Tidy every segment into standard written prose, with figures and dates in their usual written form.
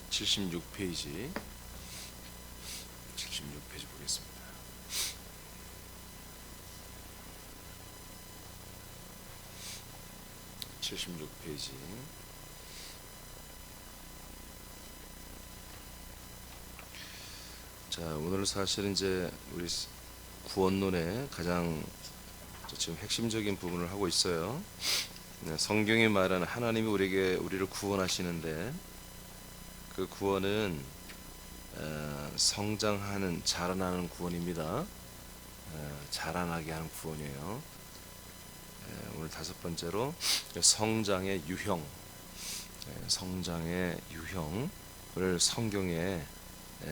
76페이지 보겠습니다. 자, 오늘 사실은 이제 우리 구원론의 가장 지금 핵심적인 부분을 하고 있어요. 성경이 말하는 하나님이 우리를 구원하시는데 그 구원은 성장하는 자라나는 구원입니다. 자라나게 하는 구원이에요. 오늘 다섯 번째로 성장의 유형, 성장의 유형을 성경에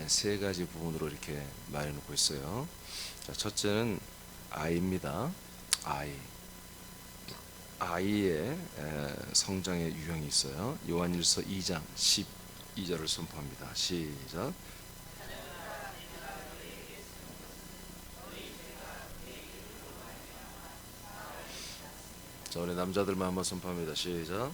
세 가지 부분으로 이렇게 말해놓고 있어요. 자, 첫째는 아이입니다. 아이의 성장의 유형이 있어요. 요한일서 2장 12절을 선포합니다. 시작. 자, 우리 남자들만 한번 선포합니다. 시작.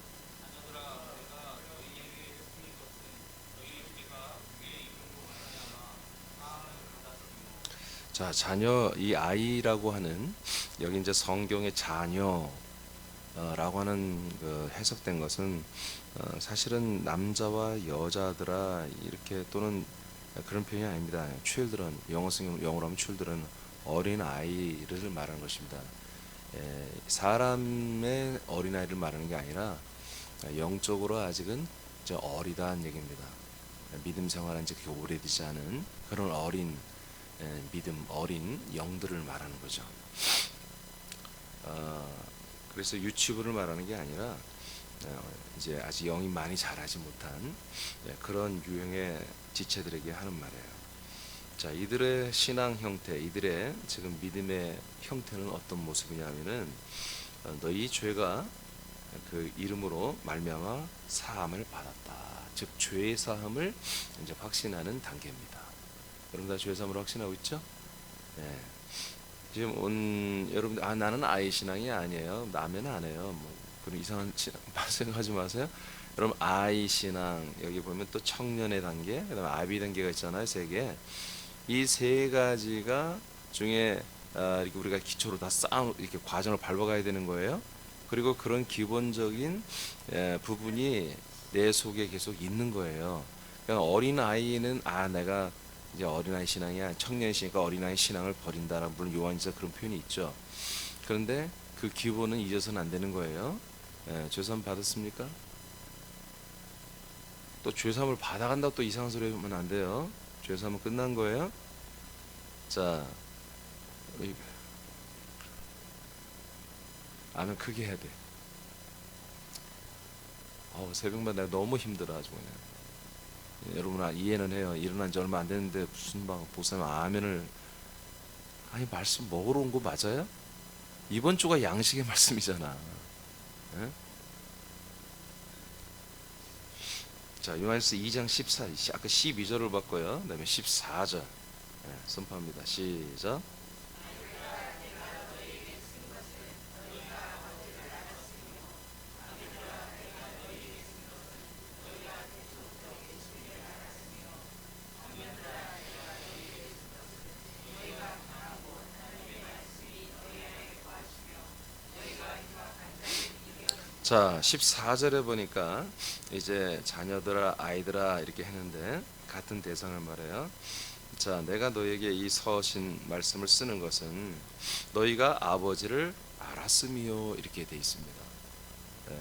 자, 자녀, 이 아이라고 하는 여기 이제 성경의 자녀라고 하는 그 해석된 것은 사실은 남자와 여자들아 이렇게 또는 그런 표현이 아닙니다. children, 영어로 하면 children, 어린 아이를 말하는 것입니다. 사람의 어린 아이를 말하는 게 아니라 영적으로 아직은 이제 어리다는 얘기입니다. 믿음 생활한 지 그렇게 오래되지 않은 그런 어린 믿음 어린 영들을 말하는 거죠. 그래서 유치부를 말하는 게 아니라 이제 아직 영이 많이 자라지 못한 그런 유형의 지체들에게 하는 말이에요. 자, 이들의 신앙 형태, 이들의 지금 믿음의 형태는 어떤 모습이냐면은 너희 죄가 그 이름으로 말미암아 사함을 받았다. 즉 죄의 사함을 이제 확신하는 단계입니다. 여러분 다 죄의 사함을 확신하고 있죠? 네. 지금 여러분들 나는 아이 신앙이 아니에요. 나면 안 해요. 뭐 그런 이상한 생각하지 마세요. 여러분 아이 신앙 여기 보면 또 청년의 단계, 그다음에 아비 단계가 있잖아요. 세 개. 이 세 가지가 중에 이렇게 우리가 기초로 다 이렇게 과정을 밟아가야 되는 거예요. 그리고 그런 기본적인 부분이 내 속에 계속 있는 거예요. 그러니까 어린 아이는 내가 이제 어린아이 신앙이야, 청년이시니까 어린아이 신앙을 버린다라는, 물론 요한에서 그런 표현이 있죠. 그런데 그 기본은 잊어서는 안 되는 거예요. 죄사함 받았습니까? 또 죄사함을 받아간다고 또 이상한 소리 하면 안 돼요. 죄사함은 끝난 거예요. 자, 아멘 크게 해야 돼. 새벽마다 내가 너무 힘들어 아주 그냥. 여러분 이해는 해요. 일어난 지 얼마 안 됐는데 무슨 목사님 아멘을, 아니 말씀 먹으러 온 거 맞아요? 이번 주가 양식의 말씀이잖아. 예? 자, 요한일서 2장 14, 아까 12절을 바꿔요. 그다음에 14절 선포합니다. 시작. 자, 14절에 보니까 이제 자녀들아 아이들아 이렇게 했는데 같은 대상을 말해요. 자, 내가 너에게 이 서신 말씀을 쓰는 것은 너희가 아버지를 알았음이요 이렇게 돼 있습니다.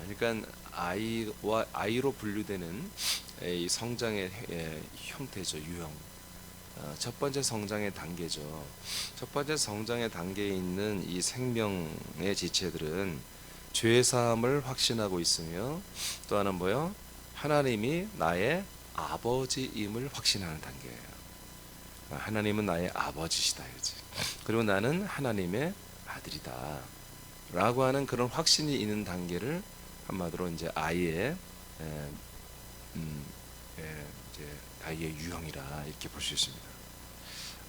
그러니까 아이로 분류되는 이 성장의 형태죠, 유형. 첫 번째 성장의 단계죠. 첫 번째 성장의 단계에 있는 이 생명의 지체들은 죄 사함을 확신하고 있으며, 또 하나는 뭐요? 하나님이 나의 아버지임을 확신하는 단계예요. 하나님은 나의 아버지시다 이거지. 그리고 나는 하나님의 아들이다 라고 하는 그런 확신이 있는 단계를 한마디로 이제 아이의 아이의 유형이라 이렇게 볼 수 있습니다.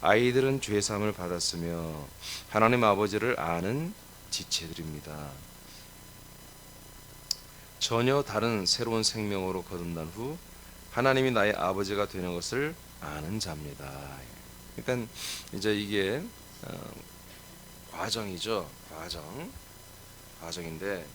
아이들은 죄 사함을 받았으며 하나님 아버지를 아는 지체들입니다. 전혀 다른 새로운 생명으로 거듭난 후 하나님이 나의 아버지가 되는 것을 아는 자입니다. 그러니까 이제 이게 과정이죠. 과정인데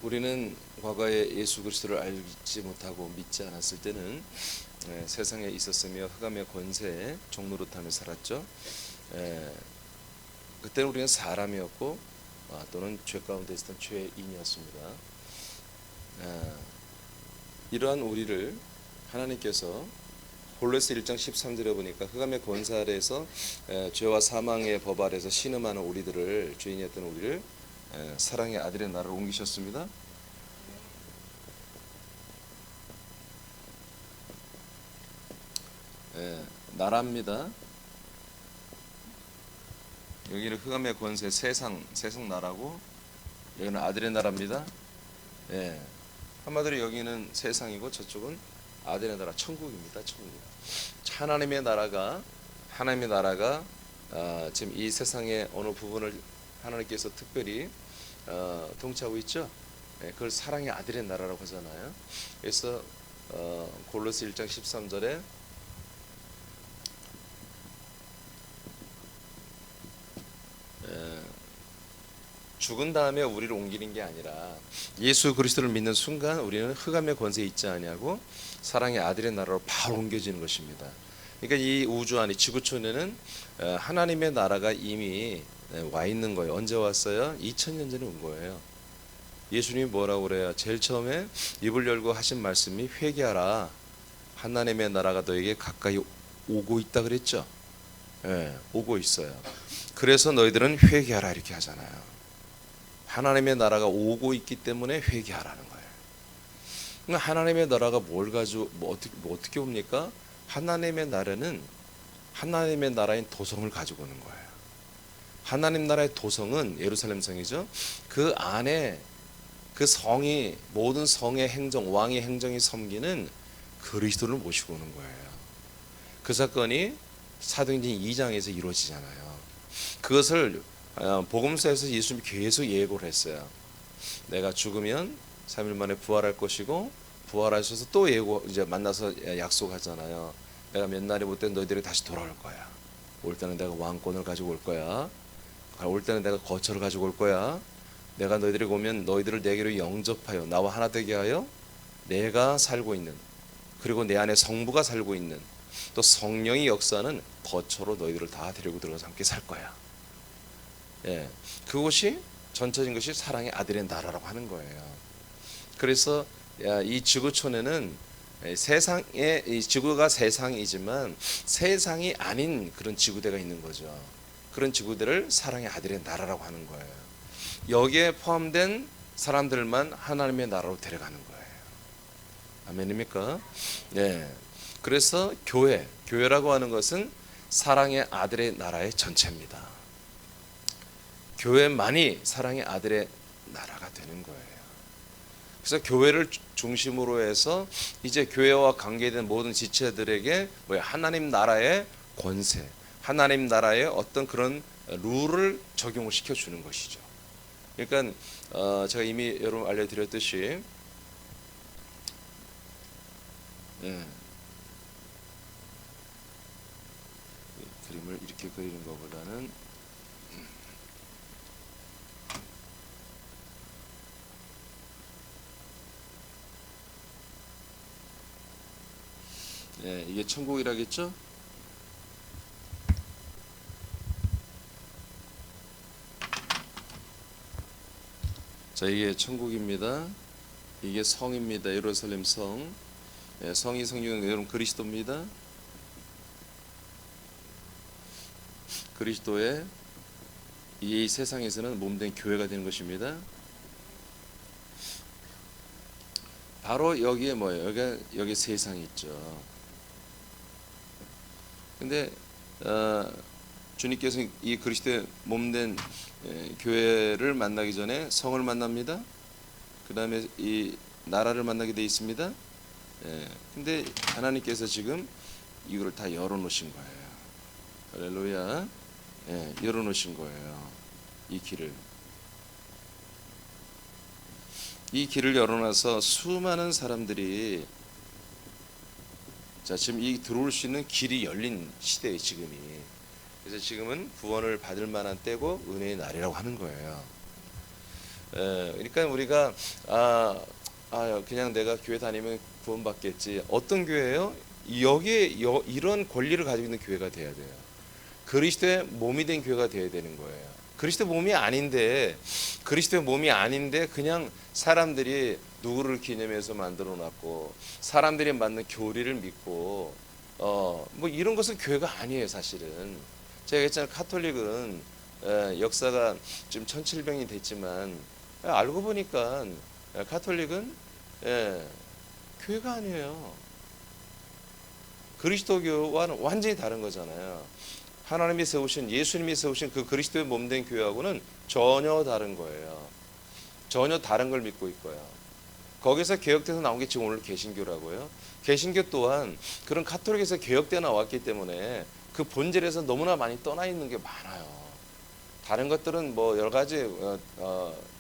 우리는 과거에 예수 그리스도를 알지 못하고 믿지 않았을 때는 세상에 있었으며 흑암의 권세의 종노릇하며 살았죠. 그때는 우리는 사람이었고 또는 죄 가운데 있었던 죄인이었습니다. 이러한 우리를 하나님께서 골로새 1장 13절에 보니까 흑암의 권세 아래에서 죄와 사망의 법 아래에서 신음하는 우리들을, 죄인이었던 우리를 사랑의 아들의 나라로 옮기셨습니다. 나라입니다. 여기는 흑암의 권세 세상 나라고, 여기는 아들의 나라입니다. 한마디로 여기는 세상이고 저쪽은 아들의 나라, 천국입니다. 천국. 하나님의 나라가 지금 이 세상의 어느 부분을 하나님께서 특별히 통치하고 있죠. 그걸 사랑의 아들의 나라라고 하잖아요. 그래서 골로새 1장 13절에 죽은 다음에 우리를 옮기는 게 아니라 예수 그리스도를 믿는 순간 우리는 흑암의 권세에 있지 아니하고 사랑의 아들의 나라로 바로 옮겨지는 것입니다. 그러니까 이 우주 안에 지구촌에는 하나님의 나라가 이미 와 있는 거예요. 언제 왔어요? 2000년 전에 온 거예요. 예수님이 뭐라고 그래요? 제일 처음에 입을 열고 하신 말씀이 회개하라. 하나님의 나라가 너에게 가까이 오고 있다 그랬죠. 오고 있어요. 그래서 너희들은 회개하라 이렇게 하잖아요. 하나님의 나라가 오고 있기 때문에 회개하라는 거예요. 그러니까 하나님의 나라가 뭘 가지고 어떻게 옵니까? 하나님의 나라는 하나님의 나라인 도성을 가지고 오는 거예요. 하나님 나라의 도성은 예루살렘 성이죠. 그 안에 그 성이, 모든 성의 행정, 왕의 행정이 섬기는 그리스도를 모시고 오는 거예요. 그 사건이 사도행전 2장에서 이루어지잖아요. 그것을 복음서에서 예수님이 계속 예고를 했어요. 내가 죽으면 3일 만에 부활할 것이고, 부활하셔서 또 이제 만나서 약속하잖아요. 내가 몇 날이 못 된 너희들이 다시 돌아올 거야. 올 때는 내가 왕권을 가지고 올 거야. 올 때는 내가 거처를 가지고 올 거야. 내가 너희들이 오면 너희들을 내게로 영접하여 나와 하나 되게 하여 내가 살고 있는, 그리고 내 안에 성부가 살고 있는, 또 성령이 역사하는 거처로 너희들을 다 데리고 들어가서 함께 살 거야. 그것이 전체적인 것이 사랑의 아들의 나라라고 하는 거예요. 그래서 이 지구촌에는 이 지구가 세상이지만 세상이 아닌 그런 지구대가 있는 거죠. 그런 지구대를 사랑의 아들의 나라라고 하는 거예요. 여기에 포함된 사람들만 하나님의 나라로 데려가는 거예요. 아멘입니까? 그래서 교회라고 하는 것은 사랑의 아들의 나라의 전체입니다. 교회만이 사랑의 아들의 나라가 되는 거예요. 그래서 교회를 중심으로 해서 이제 교회와 관계된 모든 지체들에게 하나님 나라의 권세, 하나님 나라의 어떤 그런 룰을 적용을 시켜주는 것이죠. 그러니까 제가 이미 여러분 알려드렸듯이 그림을 이렇게 그리는 것보다는 이게 천국이라겠죠? 자, 이게 천국입니다. 이게 성입니다. 예루살렘 성. 성이 성경은 여러분 그리스도입니다. 그리스도의 이 세상에서는 몸된 교회가 되는 것입니다. 바로 여기에 뭐예요? 여기 세상이 있죠. 근데 주님께서 이 그리스도의 몸된 교회를 만나기 전에 성을 만납니다. 그 다음에 이 나라를 만나게 돼 있습니다. 근데 하나님께서 지금 이걸 다 열어놓으신 거예요. 할렐루야. 열어놓으신 거예요. 이 길을 열어놔서 수많은 사람들이 지금 이 들어올 수 있는 길이 열린 시대예요, 지금이. 그래서 지금은 구원을 받을 만한 때고 은혜의 날이라고 하는 거예요. 그러니까 우리가 그냥 내가 교회 다니면 구원받겠지. 어떤 교회예요? 여기에 이런 권리를 가지고 있는 교회가 돼야 돼요. 그리스도의 몸이 된 교회가 돼야 되는 거예요. 그리스도의 몸이 아닌데 그냥 사람들이 누구를 기념해서 만들어 놨고 사람들이 맞는 교리를 믿고 뭐 이런 것은 교회가 아니에요, 사실은. 제가 얘기했잖아요. 카톨릭은 역사가 지금 1700년이 됐지만 알고 보니까 카톨릭은 교회가 아니에요. 그리스도교와는 완전히 다른 거잖아요. 하나님이 세우신, 예수님이 세우신 그 그리스도의 몸된 교회하고는 전혀 다른 거예요. 전혀 다른 걸 믿고 있고요. 거기서 개혁돼서 나온 게 지금 오늘 개신교라고요. 개신교 또한 그런 카톨릭에서 개혁돼 나왔기 때문에 그 본질에서 너무나 많이 떠나 있는 게 많아요. 다른 것들은 뭐 여러 가지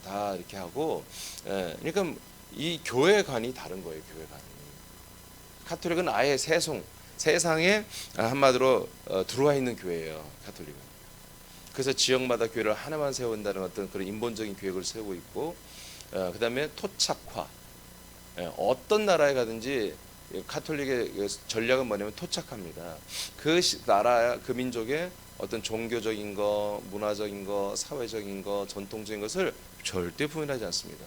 다 이렇게 하고, 그러니까 이 교회관이 다른 거예요. 교회관이. 카톨릭은 아예 세상에 한마디로 들어와 있는 교회예요. 카톨릭은. 그래서 지역마다 교회를 하나만 세운다는 어떤 그런 인본적인 계획을 세우고 있고, 그 다음에 토착화. 어떤 나라에 가든지 카톨릭의 전략은 뭐냐면 토착합니다. 그 나라, 그 민족의 어떤 종교적인 거, 문화적인 거, 사회적인 거, 전통적인 것을 절대 부인하지 않습니다.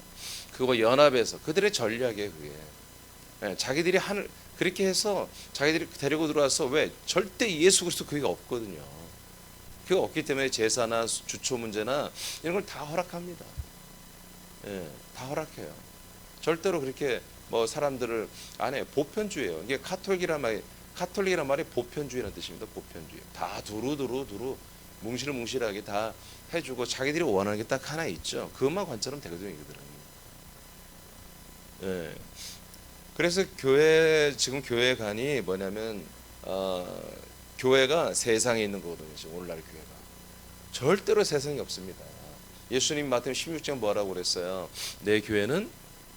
그거 연합해서 그들의 전략이에요. 그게. 자기들이 그렇게 해서 자기들이 데리고 들어와서 왜 절대 예수 그리스도 그게 없거든요. 그게 없기 때문에 제사나 주초 문제나 이런 걸 다 허락합니다. 다 허락해요. 절대로 그렇게 뭐 사람들을 안 해요. 보편주의예요. 이게 카톨릭이란 말이 보편주의라는 뜻입니다. 보편주의. 다 두루 뭉실하게 다 해주고 자기들이 원하는 게 딱 하나 있죠. 그것만 관찰하면 되거든요, 이들은. 그래서 지금 교회관이 뭐냐면 교회가 세상에 있는 거거든요. 지금 오늘날 교회가 절대로 세상이 없습니다. 예수님 마태복음 16장 뭐라고 그랬어요? 내 교회는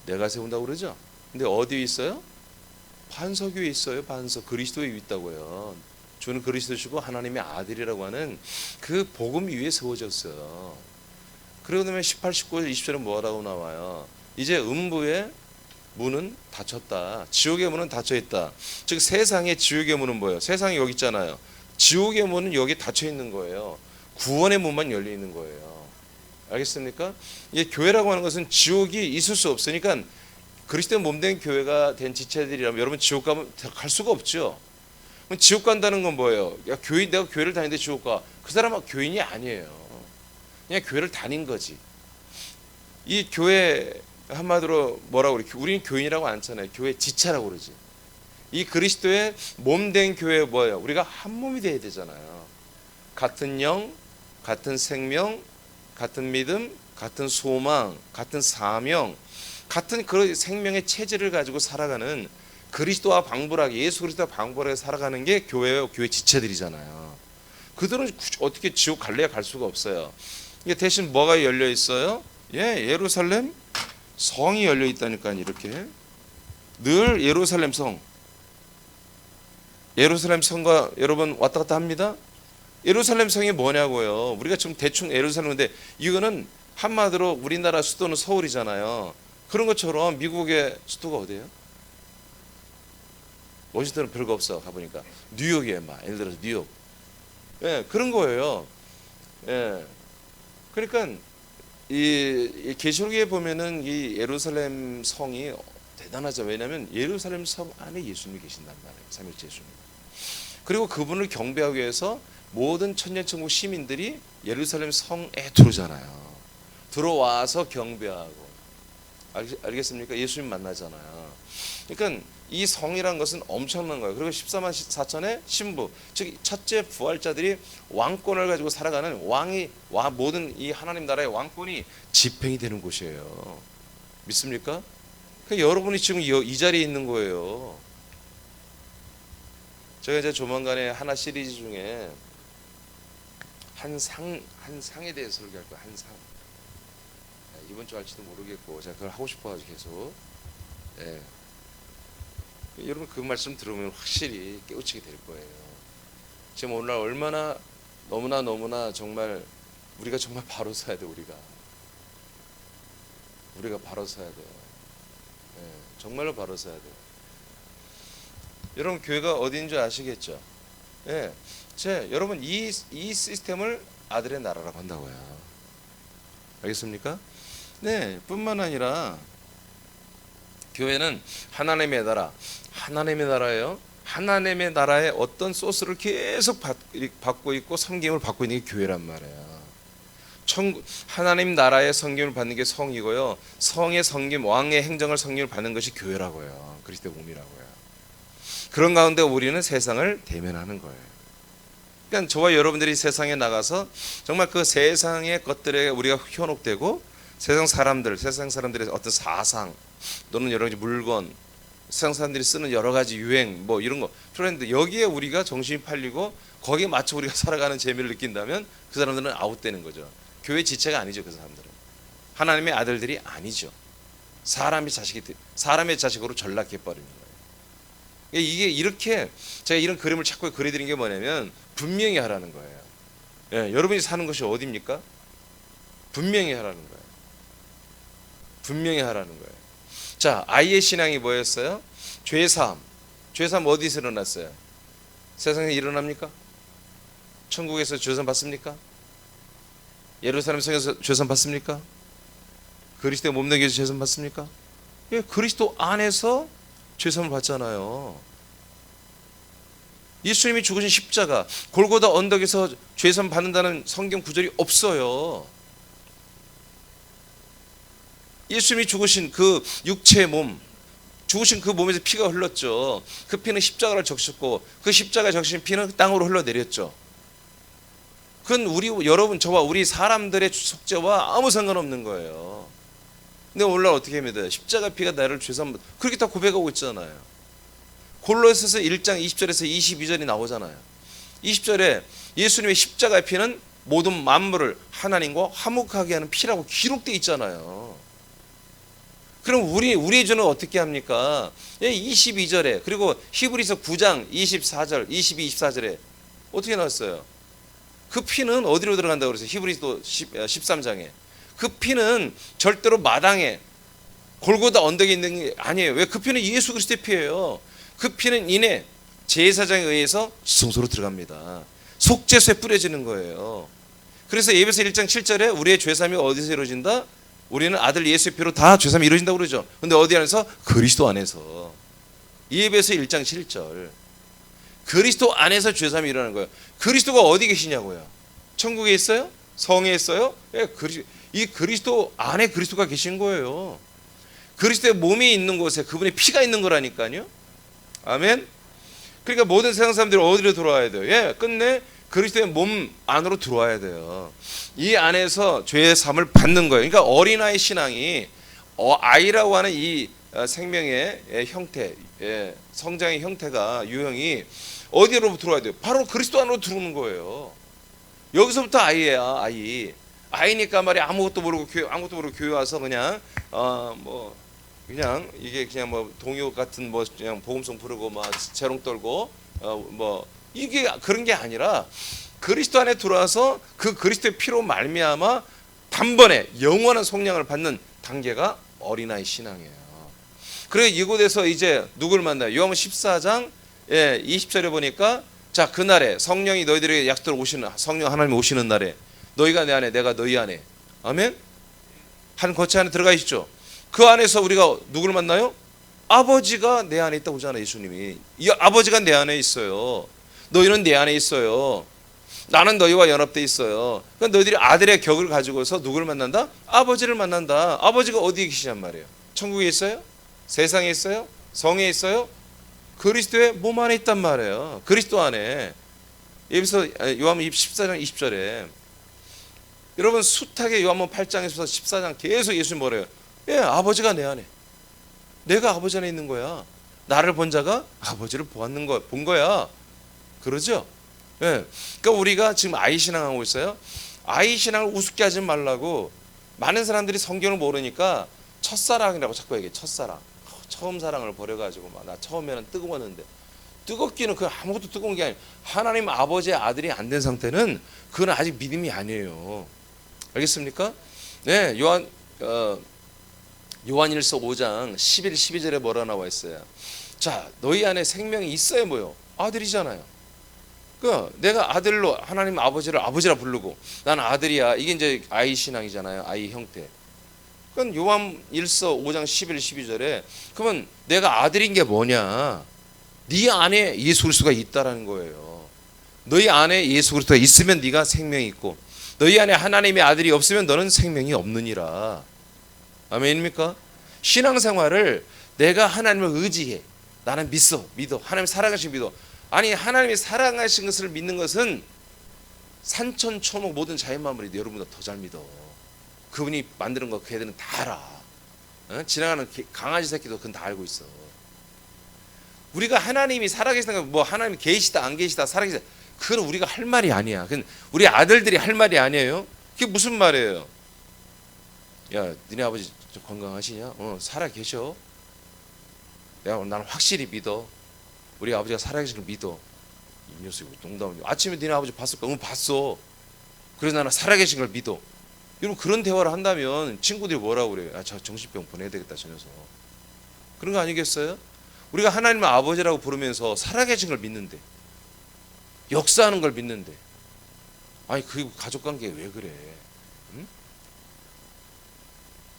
내가 세운다고 그러죠. 근데 어디에 있어요? 반석 위에 있어요. 반석. 그리스도 위에 있다고요. 주는 그리스도시고 하나님의 아들이라고 하는 그 복음 위에 세워졌어요. 그러고 나면 18, 19, 20절은 뭐라고 나와요? 이제 음부의 문은 닫혔다. 지옥의 문은 닫혀 있다. 즉 세상의 지옥의 문은 뭐예요? 세상이 여기 있잖아요. 지옥의 문은 여기 닫혀 있는 거예요. 구원의 문만 열려 있는 거예요. 알겠습니까? 이 교회라고 하는 것은 지옥이 있을 수 없으니까 그리스도의 몸된 교회가 된 지체들이라면 여러분 지옥 가면 갈 수가 없죠. 그럼 지옥 간다는 건 뭐예요? 야, 내가 교회를 다니는데 지옥 가. 그 사람은 교인이 아니에요. 그냥 교회를 다닌 거지. 이 교회 한마디로 뭐라고 그래? 우리는 교인이라고 안 하잖아요. 교회 지체라고 그러지. 이 그리스도의 몸된 교회 뭐예요? 우리가 한 몸이 돼야 되잖아요. 같은 영, 같은 생명, 같은 믿음, 같은 소망, 같은 사명, 같은 그런 생명의 체질을 가지고 살아가는 그리스도와 방불하게 예수 그리스도와 방불하게 살아가는 게 교회예요. 교회 지체들이잖아요. 그들은 어떻게 지옥 갈래야 갈 수가 없어요. 이게 대신 뭐가 열려 있어요? 예루살렘 성이 열려 있다니까. 이렇게 늘 예루살렘 성과 여러분 왔다 갔다 합니다. 예루살렘 성이 뭐냐고요. 우리가 지금 대충 예루살렘인데 이거는 한마디로 우리나라 수도는 서울이잖아요. 그런 것처럼 미국의 수도가 어디예요? 워싱턴은 별거 없어. 가보니까 뉴욕이에요. 예를 들어서 뉴욕. 그런 거예요. 그러니까 이 계시록에 보면은 이 예루살렘 성이 대단하죠. 왜냐하면 예루살렘 성 안에 예수님이 계신단 말이에요. 삼일째 예수님. 그리고 그분을 경배하기 위해서 모든 천년천국 시민들이 예루살렘 성에 들어오잖아요. 들어와서 경배하고 알겠습니까? 예수님 만나잖아요. 그러니까 이 성이라는 것은 엄청난 거예요. 그리고 14만 4천의 신부, 즉 첫째 부활자들이 왕권을 가지고 살아가는 모든 이 하나님 나라의 왕권이 집행이 되는 곳이에요. 믿습니까? 그러니까 여러분이 지금 이 자리에 있는 거예요. 제가 이제 조만간에 하나 시리즈 중에 한 상에 대해서 설교할 거예요. 한 상. 이번 주 할지도 모르겠고 제가 그걸 하고 싶어가지고 계속. 예. 여러분 그 말씀 들으면 확실히 깨우치게 될 거예요. 지금 오늘날 얼마나 너무나 정말 우리가 정말 바로 서야 돼. 우리가 바로 서야 돼요. 예. 정말로 바로 서야 돼요. 여러분 교회가 어디인 줄 아시겠죠? 예. 여러분 이 시스템을 아들의 나라라고 한다고요. 알겠습니까? 네, 뿐만 아니라 교회는 하나님의 나라예요. 하나님의 나라의 어떤 소스를 계속 받고 있고 섬김을 받고 있는 게 교회란 말이에요. 하나님 나라의 섬김을 받는 게 성이고요. 성의 섬김, 왕의 행정을 섬김을 받는 것이 교회라고요. 그리스도의 몸이라고요. 그런 가운데 우리는 세상을 대면하는 거예요. 그러니까 저와 여러분들이 세상에 나가서 정말 그 세상의 것들에 우리가 현혹되고 세상 사람들의 어떤 사상 또는 여러 가지 물건, 세상 사람들이 쓰는 여러 가지 유행 뭐 이런 거 트렌드, 여기에 우리가 정신이 팔리고 거기에 맞춰 우리가 살아가는 재미를 느낀다면 그 사람들은 아웃되는 거죠. 교회 지체가 아니죠. 그 사람들은 하나님의 아들들이 아니죠. 사람의 자식으로 전락해 버리는 거예요. 이게 이렇게 제가 이런 그림을 자꾸 그려드린 게 뭐냐면 분명히 하라는 거예요. 예, 여러분이 사는 것이 어디입니까? 분명히 하라는 거예요. 분명히 하라는 거예요. 자, 아이의 신앙이 뭐였어요? 죄사함 어디서 일어났어요? 세상에 일어납니까? 천국에서 죄사함 받습니까? 예루살렘 성에서 죄사함 받습니까? 그리스도의 몸 내게서 죄사함 받습니까? 예, 그리스도 안에서 죄사함을 받잖아요. 예수님이 죽으신 십자가 골고다 언덕에서 죄사함 받는다는 성경 구절이 없어요. 예수님이 죽으신 그 육체의 몸, 죽으신 그 몸에서 피가 흘렀죠. 그 피는 십자가를 적셨고 그 십자가에 적신 피는 땅으로 흘러내렸죠. 그건 여러분 저와 우리 사람들의 속죄와 아무 상관없는 거예요. 근데 오늘날 어떻게 합니다? 십자가 피가 나를 죄사함, 그렇게 다 고백하고 있잖아요. 골로새서 1장 20절에서 22절이 나오잖아요. 20절에 예수님의 십자가의 피는 모든 만물을 하나님과 화목하게 하는 피라고 기록되어 있잖아요. 그럼 우리의 주는 어떻게 합니까? 22절에 그리고 히브리서 9장 24절 24절에 어떻게 나왔어요? 그 피는 어디로 들어간다고 그랬어요? 히브리서 13장에 그 피는 절대로 마당에 골고다 언덕에 있는 게 아니에요. 왜? 그 피는 예수 그리스도의 피예요. 그 피는 이내 제사장에 의해서 지성소로 들어갑니다. 속죄소에 뿌려지는 거예요. 그래서 에베소 1장 7절에 우리의 죄사함이 어디서 이루어진다? 우리는 아들 예수의 피로 다 죄사함이 이루어진다고 그러죠. 근데 어디 안에서? 그리스도 안에서. 에베소 1장 7절. 그리스도 안에서 죄사함이 일어나는 거예요. 그리스도가 어디 계시냐고요? 천국에 있어요? 성에 있어요? 예, 이 그리스도 안에 그리스도가 계신 거예요. 그리스도의 몸이 있는 곳에 그분의 피가 있는 거라니까요. 아멘. 그러니까 모든 세상 사람들이 어디로 들어와야 돼요? 예, 끝내 그리스도의 몸 안으로 들어와야 돼요. 이 안에서 죄의 삶을 받는 거예요. 그러니까 어린아이 신앙이 아이라고 하는 이 생명의 형태, 성장의 형태가 유형이 어디로 들어와야 돼요? 바로 그리스도 안으로 들어오는 거예요. 여기서부터 아이예요. 아이니까 말이야 아무것도 모르고 교회 와서 그냥 그냥 이게 그냥 뭐 동요 같은 뭐 그냥 복음송 부르고 막 재롱 떨고 뭐 이게 그런 게 아니라 그리스도 안에 들어와서 그 그리스도의 피로 말미암아 단번에 영원한 속량을 받는 단계가 어린아이 신앙이에요. 그래 이곳에서 이제 누굴 만나요? 요한복음 14장 20절에 보니까 자 그날에 성령이 너희들에게 약속으로 오시는 성령 하나님이 오시는 날에 너희가 내 안에 내가 너희 안에 아멘. 한 거처 안에 들어가 있죠. 그 안에서 우리가 누구를 만나요? 아버지가 내 안에 있다고 하잖아요. 예수님이 이 아버지가 내 안에 있어요. 너희는 내 안에 있어요. 나는 너희와 연합돼 있어요. 그러니까 너희들이 아들의 격을 가지고서 누구를 만난다? 아버지를 만난다. 아버지가 어디에 계시냔 말이에요? 천국에 있어요? 세상에 있어요? 성에 있어요? 그리스도의 몸 안에 있단 말이에요. 그리스도 안에. 여기서 요한복음 14장 20절에 여러분 숱하게 요한복음 8장에서 14장 계속 예수님 뭐래요? 예, 아버지가 내 안에. 내가 아버지 안에 있는 거야. 나를 본 자가 아버지를 본 거야. 그러죠? 예. 그러니까 우리가 지금 아이 신앙하고 있어요. 아이 신앙을 우습게 하지 말라고. 많은 사람들이 성경을 모르니까 첫사랑이라고 자꾸 얘기해. 첫사랑. 처음 사랑을 버려가지고 막 나 처음에는 뜨거웠는데, 뜨겁기는 그 아무것도 뜨거운 게 아니에요. 하나님 아버지의 아들이 안 된 상태는 그건 아직 믿음이 아니에요. 알겠습니까? 네, 요한일서 5장 11, 12절에 뭐라 나와 있어요? 자, 너희 안에 생명이 있어야 뭐요? 아들이잖아요. 그 내가 아들로 하나님 아버지를 아버지라 부르고 나는 아들이야. 이게 이제 아이 신앙이잖아요. 아이 형태. 그건 요한일서 5장 11, 12절에 그러면 내가 아들인 게 뭐냐? 네 안에 예수 그리스도가 있다라는 거예요. 너희 안에 예수 그리스도가 있으면 네가 생명이 있고 너희 안에 하나님의 아들이 없으면 너는 생명이 없느니라. 아멘입니까? 신앙생활을 내가 하나님을 의지해. 나는 믿어. 하나님 살아가신 믿어. 아니 하나님이 살아가신 것을 믿는 것은 산천초목 모든 자연만물이 여러분보다 더 잘 믿어. 그분이 만드는 거 걔들은 다 알아. 지나가는 강아지 새끼도 그건 다 알고 있어. 우리가 하나님이 살아계시는 거 뭐 하나님이 계시다 안 계시다 살아계시다 그건 우리가 할 말이 아니야. 그건 우리 아들들이 할 말이 아니에요. 그게 무슨 말이에요? 야, 니네 아버지 좀 건강하시냐? 살아 계셔. 나는 확실히 믿어. 우리 아버지가 살아계신 걸 믿어. 이 녀석이 농담이야. 아침에 니네 아버지 봤을까? 봤어. 그래서 나는 살아계신 걸 믿어. 여러분 그런 대화를 한다면 친구들이 뭐라고 그래요? 저 정신병 보내야 되겠다 저 녀석. 그런 거 아니겠어요? 우리가 하나님을 아버지라고 부르면서 살아계신 걸 믿는데, 역사하는 걸 믿는데, 아니 그 가족관계에 왜 그래? 응?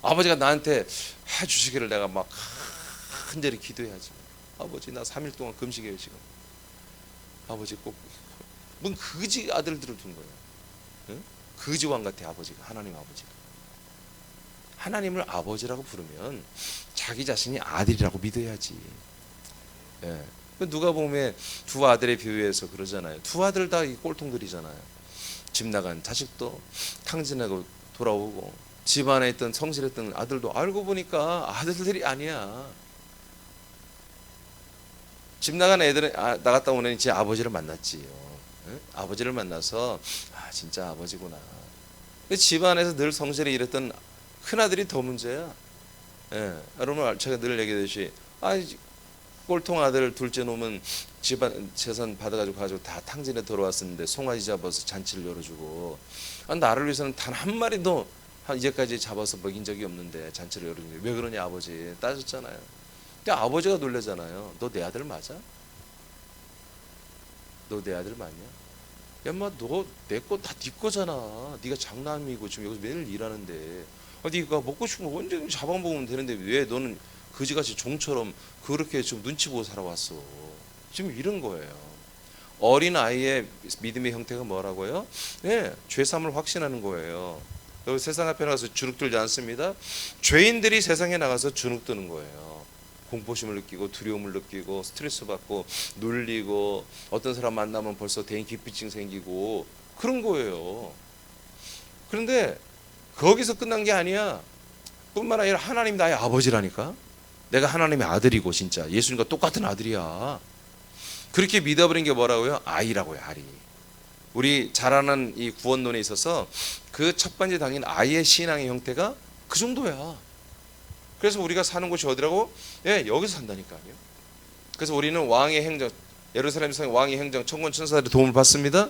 아버지가 나한테 해주시기를 내가 막 간절히 기도해야지. 아버지 나 3일 동안 금식해요 지금. 아버지 꼭 뭔 거지 아들들을 둔 거야. 응? 거지 왕 같아 아버지가. 하나님 아버지가. 하나님을 아버지라고 부르면 자기 자신이 아들이라고 믿어야지. 예. 누가 보면 두 아들의 비유에서 그러잖아요. 두 아들 다 꼴통들이잖아요. 집 나간 자식도 탕진하고 돌아오고 집안에 있던 성실했던 아들도 알고 보니까 아들들이 아니야. 집 나간 애들은 나갔다 오는 애는 제 아버지를 만났지요. 예? 아버지를 만나서 진짜 아버지구나. 집안에서 늘 성실히 일했던 큰아들이 더 문제야. 예. 여러분 제가 늘 얘기하듯이 꼴통 아들 둘째 놈은 집안 재산 받아가지고 다 탕진에 들어왔었는데 송아지 잡아서 잔치를 열어주고 나를 위해서는 단 한 마리도 이제까지 잡아서 먹인 적이 없는데 잔치를 열어주는데 왜 그러냐 아버지 따졌잖아요. 근데 아버지가 놀래잖아요. 너 내 아들 맞아? 너 내 아들 맞냐? 야 인마 너 내 거 다 네 거잖아. 네가 장남이고 지금 여기서 매일 일하는데 네가 먹고 싶은 거 언제든 잡아먹으면 되는데 왜 너는 그지같이 종처럼 그렇게 좀 눈치 보고 살아왔어. 지금 이런 거예요. 어린 아이의 믿음의 형태가 뭐라고요? 네, 죄사함을 확신하는 거예요. 여기 세상 앞에 나가서 주눅들지 않습니다. 죄인들이 세상에 나가서 주눅드는 거예요. 공포심을 느끼고 두려움을 느끼고 스트레스 받고 눌리고 어떤 사람 만나면 벌써 대인 기피증 생기고 그런 거예요. 그런데 거기서 끝난 게 아니야. 뿐만 아니라 하나님 나의 아버지라니까. 내가 하나님의 아들이고 진짜 예수님과 똑같은 아들이야. 그렇게 믿어버린 게 뭐라고요? 아이라고요. 아이. 우리 자라는 이 구원론에 있어서 그 첫 번째 당인 아이의 신앙의 형태가 그 정도야. 그래서 우리가 사는 곳이 어디라고? 예, 여기서 산다니까요. 그래서 우리는 왕의 행정, 예루살렘에서 왕의 행정, 천군 천사들의 도움을 받습니다.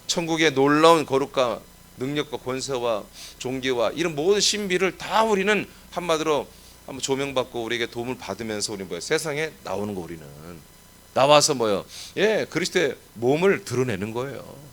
천국의 놀라운 거룩과 능력과 권세와 존귀와 이런 모든 신비를 다 우리는 한마디로 한번 조명받고 우리에게 도움을 받으면서 우리 세상에 나오는 거 우리는 나와서 예, 그리스도의 몸을 드러내는 거예요.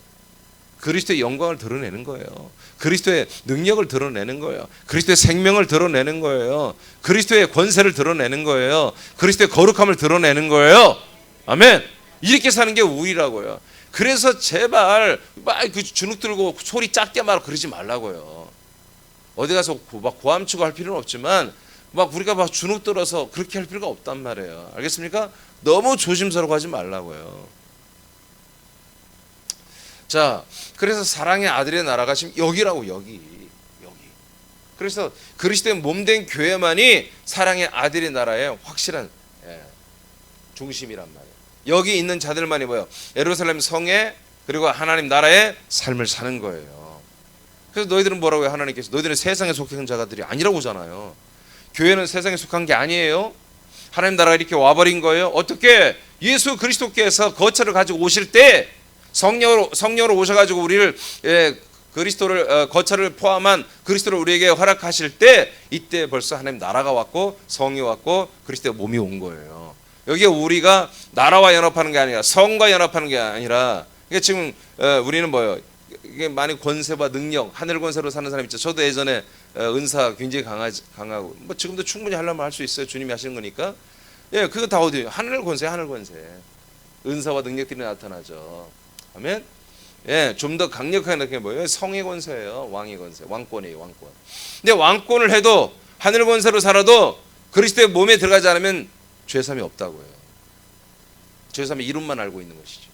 그리스도의 영광을 드러내는 거예요. 그리스도의 능력을 드러내는 거예요. 그리스도의 생명을 드러내는 거예요. 그리스도의 권세를 드러내는 거예요. 그리스도의 거룩함을 드러내는 거예요. 아멘. 이렇게 사는 게 우리라고요. 그래서 제발 막 그 주눅 들고 소리 작게 말하고 그러지 말라고요. 어디 가서 막 고함치고 할 필요는 없지만 막 우리가 막 주눅 들어서 그렇게 할 필요가 없단 말이에요. 알겠습니까? 너무 조심스러워 하지 말라고요. 자, 그래서 사랑의 아들의 나라가 지금 여기라고, 여기. 그래서 그리스도의 몸된 교회만이 사랑의 아들의 나라의 확실한 중심이란 말이에요. 여기 있는 자들만이 뭐예요? 예루살렘 성에 그리고 하나님 나라의 삶을 사는 거예요. 그래서 너희들은 뭐라고 해요? 하나님께서 너희들은 세상에 속한 자들이 아니라고 하잖아요. 교회는 세상에 속한 게 아니에요. 하나님 나라가 이렇게 와버린 거예요. 어떻게? 예수 그리스도께서 거처를 가지고 오실 때 성령으로 오셔가지고 우리를 그리스도를 거처를 포함한 그리스도를 우리에게 허락하실 때 이때 벌써 하나님 나라가 왔고 성이 왔고 그리스도의 몸이 온 거예요. 여기에 우리가 나라와 연합하는 게 아니라 성과 연합하는 게 아니라 이게 지금 우리는 뭐예요? 이게 많이 권세와 능력, 하늘 권세로 사는 사람 있죠. 저도 예전에 은사 굉장히 강하고 뭐 지금도 충분히 하려면 할 수 있어요. 주님이 하시는 거니까. 예, 그거 다 어디예요? 하늘 권세, 은사와 능력들이 나타나죠. 아멘. 예, 좀 더 강력한 게 뭐예요? 성의 권세예요. 왕의 권세, 왕권이에요, 왕권. 근데 왕권을 해도 하늘 권세로 살아도 그리스도의 몸에 들어가지 않으면 죄삼이 없다고요. 죄삼의 이름만 알고 있는 것이죠.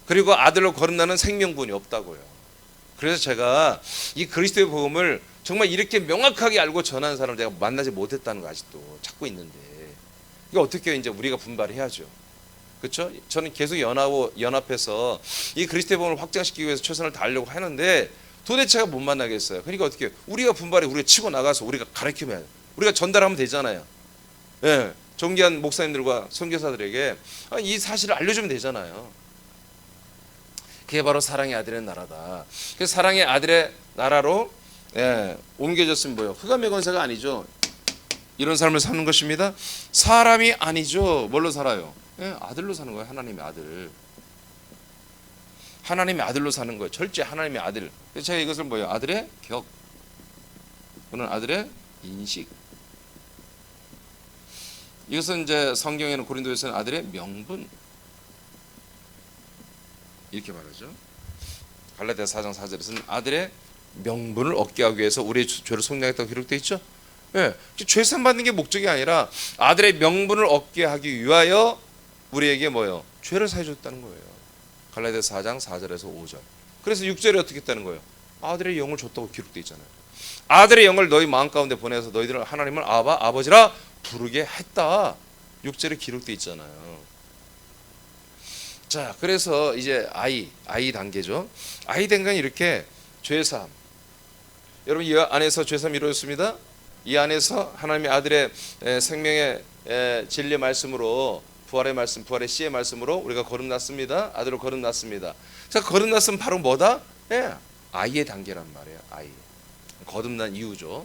그리고 아들로 거듭나는 생명분이 없다고요. 그래서 제가 이 그리스도의 복음을 정말 이렇게 명확하게 알고 전하는 사람을 내가 만나지 못했다는 거 아직도 찾고 있는데 이게 어떻게 이제 우리가 분발해야죠. 그렇죠? 저는 계속 연합해서 이 그리스도의 복음을 확장시키기 위해서 최선을 다하려고 하는데 도대체가 못 만나겠어요. 그러니까 어떻게 우리가 분발해 우리가 치고 나가서 우리가 가르치면 우리가 전달하면 되잖아요. 예, 존귀한 목사님들과 선교사들에게 이 사실을 알려주면 되잖아요. 그게 바로 사랑의 아들의 나라다. 그래서 사랑의 아들의 나라로 옮겨졌으면 뭐예요? 흑암의 권세가 아니죠. 이런 삶을 사는 것입니다. 사람이 아니죠. 뭘로 살아요? 아들로 사는 거예요. 하나님의 아들. 하나님의 아들로 사는 거예요. 절제 하나님의 아들. 그래서 제가 이것을 뭐예요? 아들의 격. 또는 아들의 인식. 이것은 이제 성경에는 고린도에서는 아들의 명분. 이렇게 말하죠. 갈라디아 4장 4절에서는 아들의 명분을 얻게 하기 위해서 우리의 죄를 속량했다고 기록되어 있죠. 예, 죄산 받는 게 목적이 아니라 아들의 명분을 얻게 하기 위하여 우리에게 뭐예요? 죄를 사해 줬다는 거예요. 갈라디아 4장 4절에서 5절. 그래서 6절에 어떻게 했다는 거예요? 아들의 영을 줬다고 기록되어 있잖아요. 아들의 영을 너희 마음 가운데 보내서 너희들은 하나님을 아바 아버지라 부르게 했다. 6절에 기록되어 있잖아요. 자, 그래서 이제 아이 단계죠. 아이 단계는 이렇게 죄사함. 여러분 이 안에서 죄사함이 이루어졌습니다. 이 안에서 하나님의 아들의 생명의 진리의 말씀으로 부활의 말씀, 부활의 씨의 말씀으로 우리가 거듭났습니다. 아들로 거듭났습니다. 자, 거듭났으면 바로 뭐다? 아이의 단계란 말이에요. 아이. 거듭난 이유죠.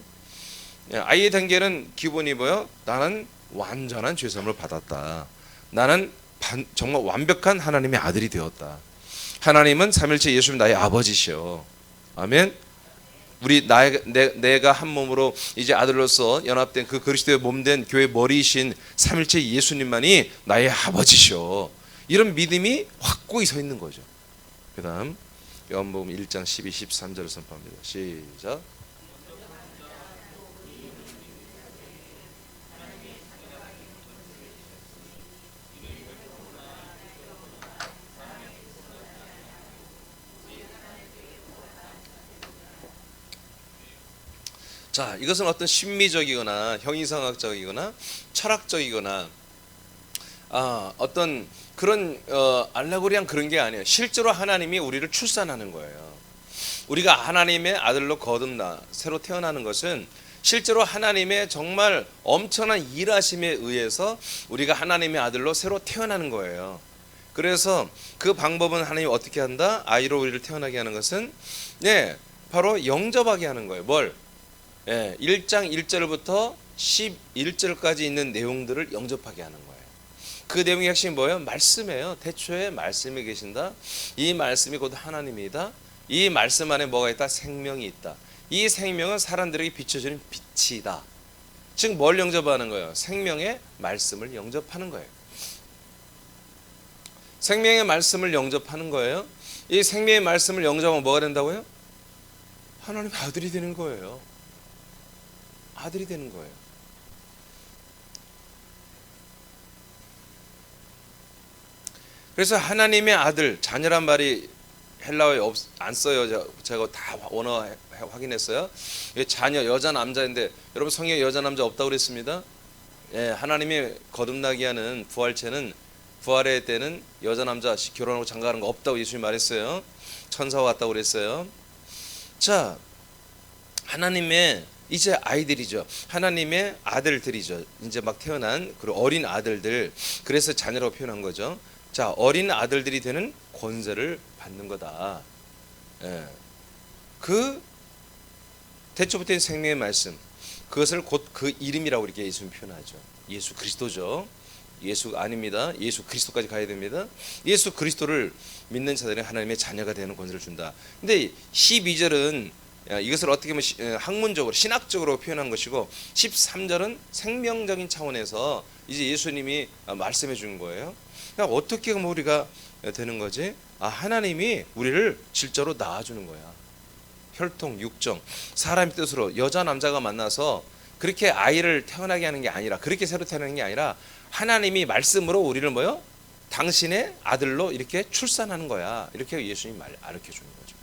아이의 단계는 기본이 뭐예요? 나는 완전한 죄사함을 받았다. 나는 정말 완벽한 하나님의 아들이 되었다. 하나님은 삼일째 예수님 나의 아버지시오. 아멘. 내가 한 몸으로 이제 아들로서 연합된 그 그리스도의 몸된 교회 머리이신 삼일째 예수님만이 나의 아버지시오. 이런 믿음이 확고히 서 있는 거죠. 그다음 요한복음 1장 12, 13절을 선포합니다. 시작. 자, 이것은 어떤 심미적이거나 형이상학적이거나 철학적이거나 어떤 그런 알레고리한 그런 게 아니에요. 실제로 하나님이 우리를 출산하는 거예요. 우리가 하나님의 아들로 거듭나 새로 태어나는 것은 실제로 하나님의 정말 엄청난 일하심에 의해서 우리가 하나님의 아들로 새로 태어나는 거예요. 그래서 그 방법은 하나님이 어떻게 한다? 아이로 우리를 태어나게 하는 것은 바로 영접하게 하는 거예요. 뭘? 1장 1절부터 11절까지 있는 내용들을 영접하게 하는 거예요. 그 내용의 핵심이 뭐예요? 말씀이에요. 태초에 말씀이 계신다. 이 말씀이 곧 하나님이다. 이 말씀 안에 뭐가 있다? 생명이 있다. 이 생명은 사람들에게 비춰주는 빛이다. 즉 뭘 영접하는 거예요? 생명의 말씀을 영접하는 거예요. 생명의 말씀을 영접하는 거예요. 이 생명의 말씀을 영접하면 뭐가 된다고요? 하나님의 아들이 되는 거예요. 아들이 되는 거예요. 그래서 하나님의 아들, 자녀란 말이 헬라어에 안 써요. 제가 다 원어 확인했어요. 이게 자녀, 여자 남자인데 여러분 성경에 여자 남자 없다고 그랬습니다. 예, 하나님이 거듭나게 하는 부활체는 부활의 때는 여자 남자 결혼하고 장가가는 거 없다고 예수님이 말했어요. 천사와 같다고 그랬어요. 자, 하나님의 이제 아이들이죠. 하나님의 아들들이죠. 이제 막 태어난 그리고 어린 아들들. 그래서 자녀라고 표현한 거죠. 자, 어린 아들들이 되는 권세를 받는 거다. 예. 그 태초부터 생명의 말씀, 그것을 곧 그 이름이라고 이렇게 예수님 표현하죠. 예수 그리스도죠. 예수 아닙니다. 예수 그리스도까지 가야 됩니다. 예수 그리스도를 믿는 자들은 하나님의 자녀가 되는 권세를 준다. 근데 12절은 이것을 어떻게 보면 학문적으로 신학적으로 표현한 것이고 13절은 생명적인 차원에서 이제 예수님이 말씀해 주는 거예요. 그러니까 어떻게 하면 우리가 되는 거지? 하나님이 우리를 실제로 낳아주는 거야. 혈통, 육정, 사람의 뜻으로 여자 남자가 만나서 그렇게 아이를 태어나게 하는 게 아니라, 그렇게 새로 태어나는 게 아니라 하나님이 말씀으로 우리를 뭐요? 당신의 아들로 이렇게 출산하는 거야. 이렇게 예수님이 가르쳐 주는 거죠.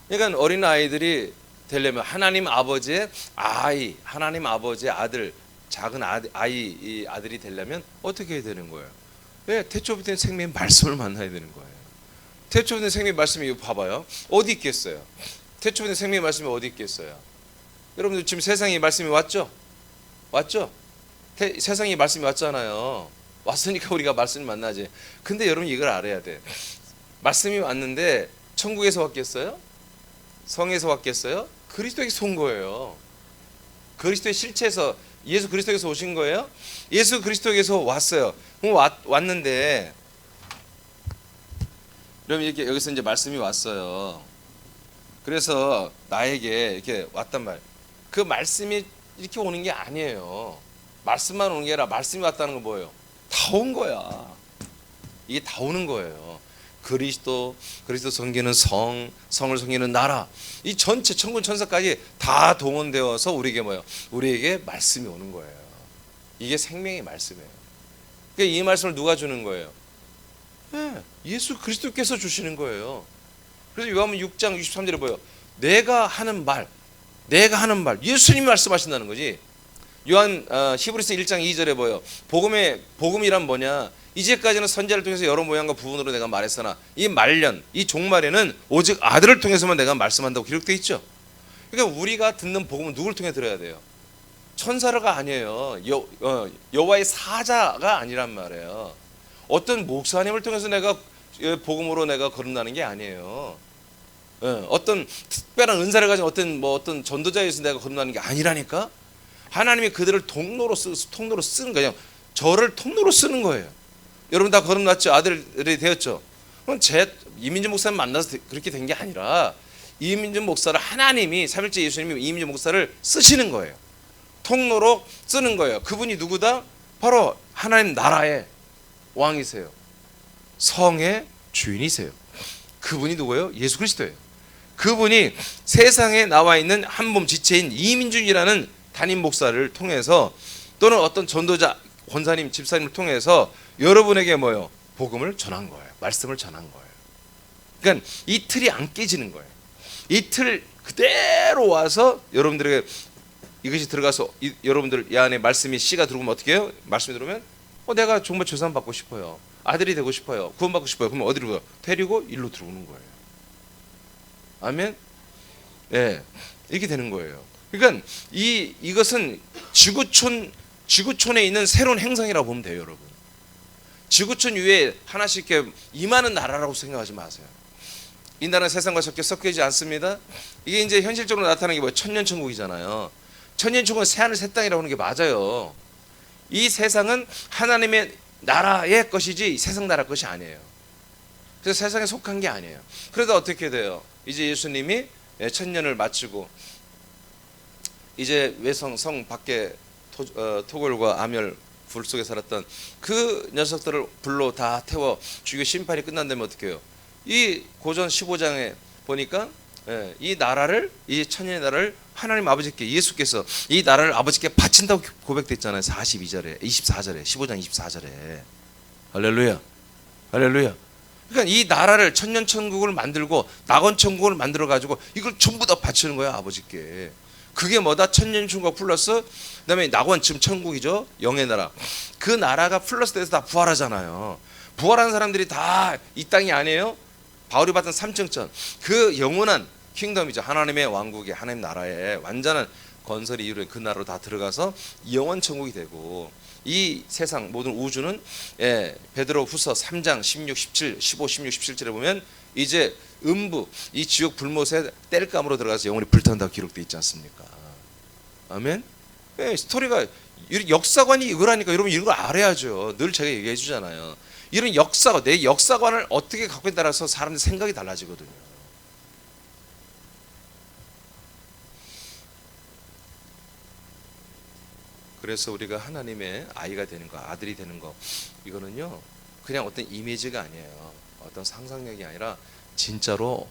그러니까 어린 아이들이 되려면 하나님 아버지의 아이, 하나님 아버지의 아들, 작은 아이 아들이 되려면 어떻게 해야 되는 거예요? 왜? 태초부터 생명의 말씀을 만나야 되는 거예요. 태초부터 생명의 말씀이 이거 봐봐요. 어디 있겠어요? 태초부터 생명의 말씀이 어디 있겠어요? 여러분들 지금 세상에 말씀이 왔죠? 왔죠? 세상에 말씀이 왔잖아요. 왔으니까 우리가 말씀을 만나지. 근데 여러분 이걸 알아야 돼. 말씀이 왔는데 천국에서 왔겠어요? 성에서 왔겠어요? 그리스도에게서 온 거예요. 그리스도의 실체에서, 예수 그리스도에게서 오신 거예요. 예수 그리스도에게서 왔어요. 그럼 왔는데, 그럼 이렇게 여기서 이제 말씀이 왔어요. 그래서 나에게 이렇게 왔단 말. 그 말씀이 이렇게 오는 게 아니에요. 말씀만 오는 게 아니라 말씀이 왔다는 건 뭐예요? 다 온 거야. 이게 다 오는 거예요. 그리스도 섬기는 성을 섬기는 나라, 이 전체 천군 천사까지 다 동원되어서 우리에게 뭐예요? 우리에게 말씀이 오는 거예요. 이게 생명의 말씀이에요. 그러니까 이 말씀을 누가 주는 거예요? 예수 그리스도께서 주시는 거예요. 그래서 요한복음 6장 63절에 보여. 내가 하는 말, 예수님이 말씀하신다는 거지. 히브리서 1장 2절에 보여. 복음이란 뭐냐? 이제까지는 선지자를 통해서 여러 모양과 부분으로 내가 말했으나 이 말년, 이 종말에는 오직 아들을 통해서만 내가 말씀한다고 기록되어 있죠. 그러니까 우리가 듣는 복음은 누구를 통해 들어야 돼요? 천사가 아니에요. 여호와의 사자가 아니란 말이에요. 어떤 목사님을 통해서 내가 복음으로 내가 거듭나는 게 아니에요. 어떤 특별한 은사를 가진 어떤 전도자에서 내가 거듭나는 게 아니라니까. 하나님이 그들을 통로로 쓰는 거예요. 저를 통로로 쓰는 거예요. 여러분 다 거듭났죠? 아들이 되었죠? 그럼 이민준 목사님 만나서 그렇게 된 게 아니라 이민준 목사를 하나님이, 삼일째 예수님이 이민준 목사를 쓰시는 거예요. 통로로 쓰는 거예요. 그분이 누구다? 바로 하나님 나라의 왕이세요. 성의 주인이세요. 그분이 누구예요? 예수 그리스도예요. 그분이 세상에 나와 있는 한 몸 지체인 이민준이라는 담임 목사를 통해서, 또는 어떤 전도자, 권사님, 집사님을 통해서 여러분에게 뭐예요? 복음을 전한 거예요. 말씀을 전한 거예요. 그러니까 이 틀이 안 깨지는 거예요. 이 틀 그대로 와서 여러분들에게 이것이 들어가서 여러분들 이 안에 말씀이 씨가 들어오면 어떻게 해요? 말씀이 들어오면 내가 정말 조상 받고 싶어요. 아들이 되고 싶어요. 구원받고 싶어요. 그러면 어디로 가요? 데리고 일로 들어오는 거예요. 아멘. 네, 이렇게 되는 거예요. 그러니까 이것은 지구촌에 있는 새로운 행성이라고 보면 돼요, 여러분. 지구촌 위에 하나씩 이렇게 임하는 나라라고 생각하지 마세요. 이 나라는 세상과 섞이지 않습니다. 이게 이제 현실적으로 나타나는 게 뭐예요? 천년천국이잖아요. 천년천국은 새하늘 새 땅이라고 하는 게 맞아요. 이 세상은 하나님의 나라의 것이지 세상 나라 것이 아니에요. 그래서 세상에 속한 게 아니에요. 그래서 어떻게 돼요? 이제 예수님이 천년을 마치고 이제 성 밖에 토골과 아멸 불 속에 살았던 그 녀석들을 불로 다 태워 죽이고 심판이 끝난다면 어떻게 해요? 이 고전 15장에 보니까 이 나라를, 이 천년의 나라를 하나님 아버지께, 예수께서 이 나라를 아버지께 바친다고 고백됐잖아요. 42절에 24절에 15장 24절에. 할렐루야. 할렐루야. 그러니까 이 나라를 천년천국을 만들고 낙원천국을 만들어 가지고 이걸 전부 다 바치는 거야, 아버지께. 그게 뭐다? 천년천국 플러스 그다음에 낙원, 지금 천국이죠, 영의 나라. 그 나라가 플러스 돼서 다 부활하잖아요. 부활한 사람들이 다 이 땅이 아니에요? 바울이 받은 삼층천, 그 영원한 킹덤이죠. 하나님의 왕국에, 하나님 나라에 완전한 건설이 이루어진 그 나라로 다 들어가서 영원 천국이 되고, 이 세상 모든 우주는 베드로 후서 3장 16, 17, 15, 16, 17절에 보면 이제 음부, 이 지옥 불못에 땔감으로 들어가서 영원히 불탄다고 기록되어 있지 않습니까? 아멘. 스토리가 역사관이 이거라니까. 여러분 이런 걸 알아야죠. 늘 제가 얘기해 주잖아요. 이런 역사관, 내 역사관을 어떻게 갖고 있냐에 따라서 사람들 생각이 달라지거든요. 그래서 우리가 하나님의 아이가 되는 거, 아들이 되는 거, 이거는요 그냥 어떤 이미지가 아니에요. 어떤 상상력이 아니라 진짜로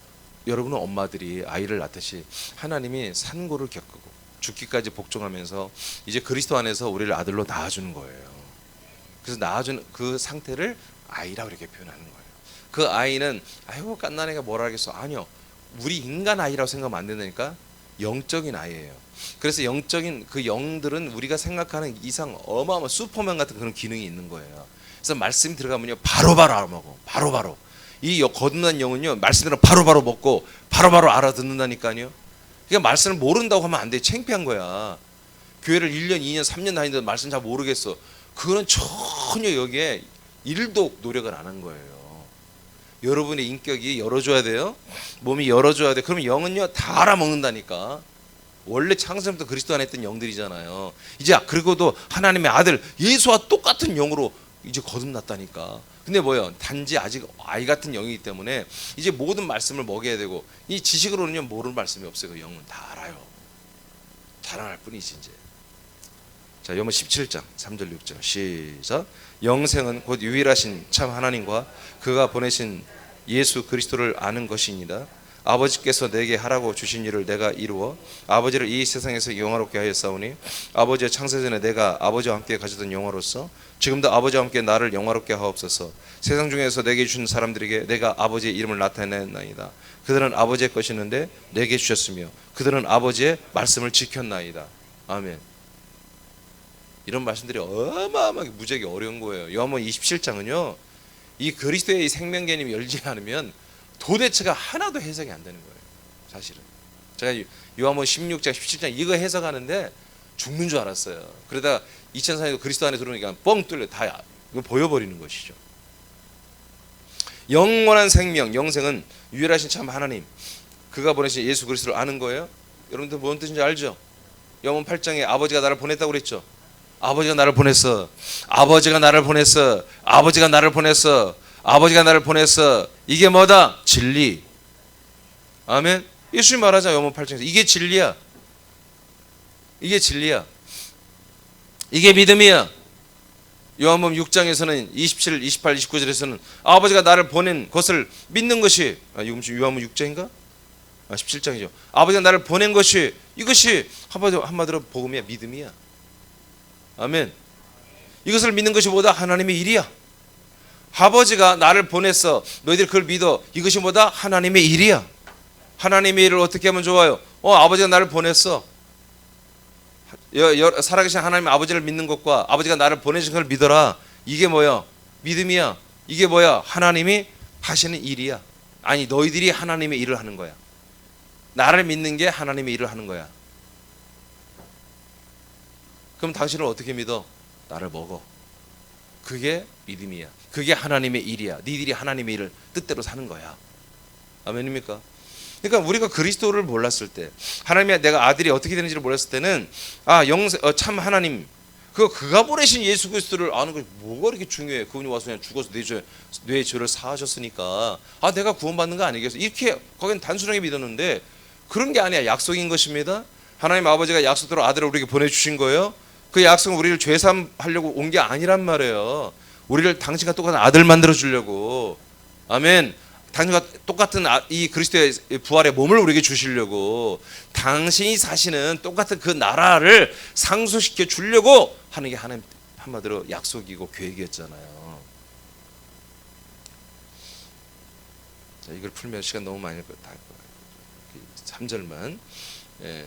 여러분은 엄마들이 아이를 낳듯이 하나님이 산고를 겪고 죽기까지 복종하면서 이제 그리스도 안에서 우리를 아들로 낳아주는 거예요. 그래서 낳아주는 그 상태를 아이라고 이렇게 표현하는 거예요. 그 아이는 아이고 깐난 애가 뭐라 하겠어. 아니요, 우리 인간 아이라고 생각하면 안 된다니까. 영적인 아이예요. 그래서 영적인 그 영들은 우리가 생각하는 이상 어마어마한 슈퍼맨 같은 그런 기능이 있는 거예요. 그래서 말씀이 들어가면요 바로바로 알아먹어. 바로바로. 이 거듭난 영은요 말씀대로 바로바로 먹고 바로바로 알아듣는다니까요. 그러니까 말씀을 모른다고 하면 안 돼. 창피한 거야. 교회를 1년, 2년, 3년 다니는데 말씀 잘 모르겠어. 그거는 전혀 여기에 1도 노력을 안 한 거예요. 여러분의 인격이 열어줘야 돼요. 몸이 열어줘야 돼. 그러면 영은요 다 알아먹는다니까. 원래 창세부터 그리스도 안에 있던 영들이잖아요. 이제 그리고도 하나님의 아들 예수와 똑같은 영으로 이제 거듭났다니까. 근데 뭐예요? 단지 아직 아이 같은 영이기 때문에 이제 모든 말씀을 먹여야 되고, 이 지식으로는요 모르는 말씀이 없어요. 그 영은 다 알아요. 자랑할 뿐이지 이제. 자, 요번 17장 3절 6절 시작. 영생은 곧 유일하신 참 하나님과 그가 보내신 예수 그리스도를 아는 것이니라. 아버지께서 내게 하라고 주신 일을 내가 이루어 아버지를 이 세상에서 영화롭게 하였사오니, 아버지의 창세전에 내가 아버지와 함께 가졌던 영화로서 지금도 아버지와 함께 나를 영화롭게 하옵소서. 세상 중에서 내게 주신 사람들에게 내가 아버지의 이름을 나타내나이다. 그들은 아버지의 것이었는데 내게 주셨으며 그들은 아버지의 말씀을 지켰나이다. 아멘. 이런 말씀들이 어마어마하게 무지하게 어려운 거예요. 요한복음 27장은요 이 그리스도의 생명 개념이 열지 않으면 도대체가 하나도 해석이 안 되는 거예요. 사실은 제가 요한복음 16장 17장 이거 해석하는데 죽는 줄 알았어요. 그러다가 2004년도 그리스도 안에 들어오니까 뻥 뚫려 다 보여버리는 것이죠. 영원한 생명, 영생은 유일하신 참 하나님, 그가 보내신 예수 그리스도를 아는 거예요. 여러분들 뭔 뜻인지 알죠? 요한복음 8장에 아버지가 나를 보냈다고 그랬죠. 아버지가 나를 보냈어. 아버지가 나를 보냈어. 아버지가 나를 보냈어. 아버지가 나를 보냈어. 이게 뭐다? 진리. 아멘. 예수님 말하자. 요한복음 8장에서 이게 진리야. 이게 진리야. 이게 믿음이야. 요한복음 6장에서는 27, 28, 29절에서는 아버지가 나를 보낸 것을 믿는 것이, 요한복음 6장인가? 17장이죠. 아버지가 나를 보낸 것이, 이것이 한마디로 복음이야. 믿음이야. 아멘. 이것을 믿는 것이 뭐다? 하나님의 일이야. 아버지가 나를 보냈어. 너희들 그걸 믿어. 이것이 뭐다? 하나님의 일이야. 하나님의 일을 어떻게 하면 좋아요? 아버지가 나를 보냈어. 살아계신 하나님 아버지를 믿는 것과 아버지가 나를 보내신 걸 믿어라. 이게 뭐야? 믿음이야. 이게 뭐야? 하나님이 하시는 일이야. 아니, 너희들이 하나님의 일을 하는 거야. 나를 믿는 게 하나님의 일을 하는 거야. 그럼 당신을 어떻게 믿어? 나를 먹어. 그게 믿음이야. 그게 하나님의 일이야. 니들이 하나님의 일을 뜻대로 사는 거야. 아멘입니까? 그러니까 우리가 그리스도를 몰랐을 때, 하나님의 내가 아들이 어떻게 되는지를 몰랐을 때는 참 하나님, 그가 보내신 예수 그리스도를 아는 것이 뭐가 그렇게 중요해? 그분이 와서 그냥 죽어서 내 죄를 사하셨으니까 내가 구원받는 거 아니겠어? 이렇게 거긴 단순하게 믿었는데 그런 게 아니야. 약속인 것입니다. 하나님 아버지가 약속대로 아들을 우리에게 보내주신 거예요. 그 약속은 우리를 죄사함하려고 온 게 아니란 말이에요. 우리를 당신과 똑같은 아들 만들어 주려고. 아멘. 당신과 똑같은 이 그리스도의 부활의 몸을 우리에게 주시려고, 당신이 사시는 똑같은 그 나라를 상속시켜 주려고 하는 게 하나님 한마디로 약속이고 계획이었잖아요. 자, 이걸 풀면 시간 너무 많이 다 3절만. 예.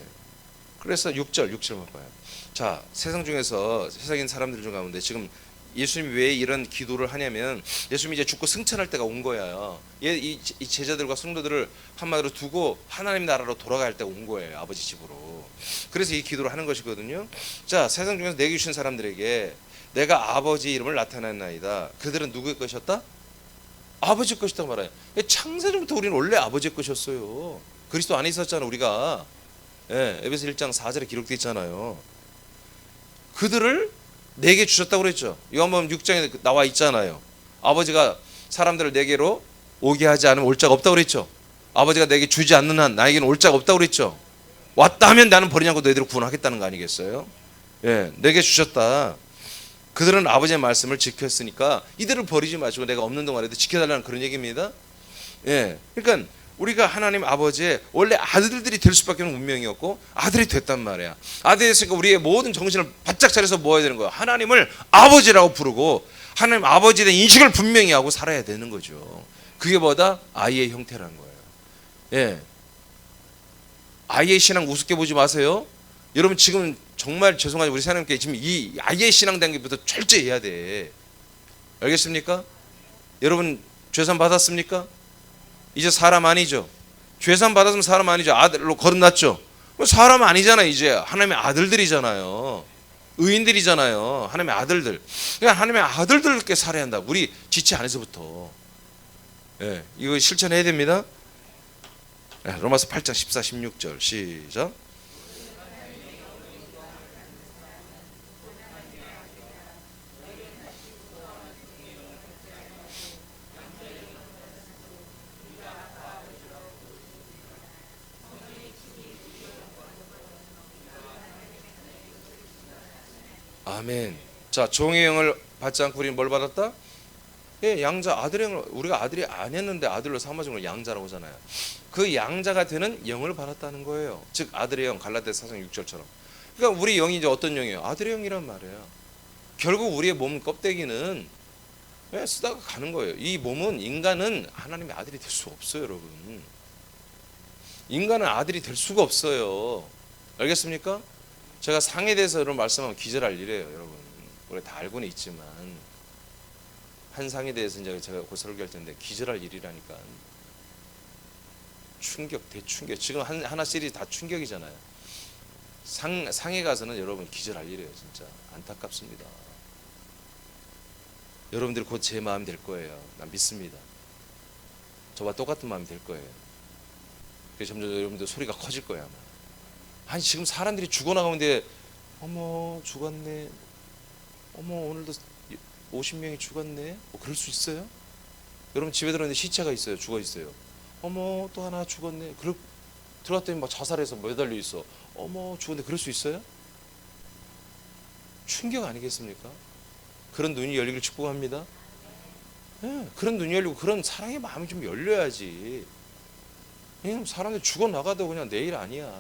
그래서 6절 봐봐요. 자, 세상 중에서 세상인 사람들 중 가운데 지금 예수님이 왜 이런 기도를 하냐면 예수님이 이제 죽고 승천할 때가 온 거예요. 이 제자들과 성도들을 한마디로 두고 하나님 나라로 돌아갈 때가 온 거예요. 아버지 집으로. 그래서 이 기도를 하는 것이거든요. 자, 세상 중에서 내게 주신 사람들에게 내가 아버지 이름을 나타냈나이다. 그들은 누구의 것이었다? 아버지 것이다 말해요. 창세전부터 우리는 원래 아버지 것이었어요. 그리스도 안에 있었잖아 우리가. 예, 에베소 1장 4절에 기록되어 있잖아요. 그들을 내게 주셨다고 그랬죠. 요한복음 6장에 나와 있잖아요. 아버지가 사람들을 내게로 오게 하지 않으면 올 자가 없다고 그랬죠. 아버지가 내게 주지 않는 한 나에게는 올 자가 없다고 그랬죠. 왔다 하면 나는 버리지 않고 너희들을 구원하겠다는 거 아니겠어요? 예, 내게 주셨다. 그들은 아버지의 말씀을 지켰으니까 이들을 버리지 마시고 내가 없는 동안에도 지켜달라는 그런 얘기입니다. 예, 그러니까 우리가 하나님 아버지의 원래 아들들이 될 수밖에 없는 운명이었고 아들이 됐단 말이야. 아들이 됐으니까 우리의 모든 정신을 바짝 차려서 모아야 되는 거야. 하나님을 아버지라고 부르고 하나님 아버지에 대한 인식을 분명히 하고 살아야 되는 거죠. 그게 뭐다? 아이의 형태라는 거예요. 예, 아이의 신앙 우습게 보지 마세요. 여러분 지금 정말 죄송하지만 우리 하나님께 지금 이 아이의 신앙 단계부터 철저히 해야 돼. 알겠습니까? 여러분 죄산 받았습니까? 이제 사람 아니죠. 죄산 받았으면 사람 아니죠. 아들로 거듭났죠. 사람 아니잖아요. 이제 하나님의 아들들이잖아요. 의인들이잖아요. 하나님의 아들들. 그러니까 하나님의 아들들께 살아야 한다. 우리 지체 안에서부터. 예, 이거 실천해야 됩니다. 예, 로마서 8장 14, 16절 시작. 아멘. 자, 종의 영을 받지 않고 우리는 뭘 받았다? 예, 양자 아들의 영을 우리가 아들이 아니었는데 아들로 삼아준 걸 양자라고 하잖아요. 그 양자가 되는 영을 받았다는 거예요. 즉 아들의 영 갈라디아서 4장 6절처럼. 그러니까 우리 영이 이제 어떤 영이에요? 아들의 영이란 말이에요. 결국 우리의 몸 껍데기는 쓰다가 가는 거예요. 이 몸은 인간은 하나님의 아들이 될 수 없어요, 여러분. 인간은 아들이 될 수가 없어요. 알겠습니까? 제가 상에 대해서 여러분 말씀하면 기절할 일이에요, 여러분. 우리 다 알고는 있지만 한 상에 대해서 이제 제가 곧 설교할 텐데 기절할 일이라니까. 충격, 대충격. 지금 하나 시리즈 다 충격이잖아요. 상에 가서는 여러분 기절할 일이에요, 진짜. 안타깝습니다. 여러분들이 곧 제 마음이 될 거예요. 난 믿습니다. 저와 똑같은 마음이 될 거예요. 그래서 점점 여러분들 소리가 커질 거예요, 아마. 아니 지금 사람들이 죽어나가는데 어머 죽었네, 어머 오늘도 50명이 죽었네, 뭐 그럴 수 있어요? 여러분 집에 들어왔는데 시체가 있어요, 죽어 있어요. 어머 또 하나 죽었네. 들어왔더니 막 자살해서 매달려 있어. 어머 죽었네. 그럴 수 있어요? 충격 아니겠습니까? 그런 눈이 열리길 축복합니다. 네, 그런 눈이 열리고 그런 사랑의 마음이 좀 열려야지. 그냥 사람들 죽어나가도 그냥 내일 아니야,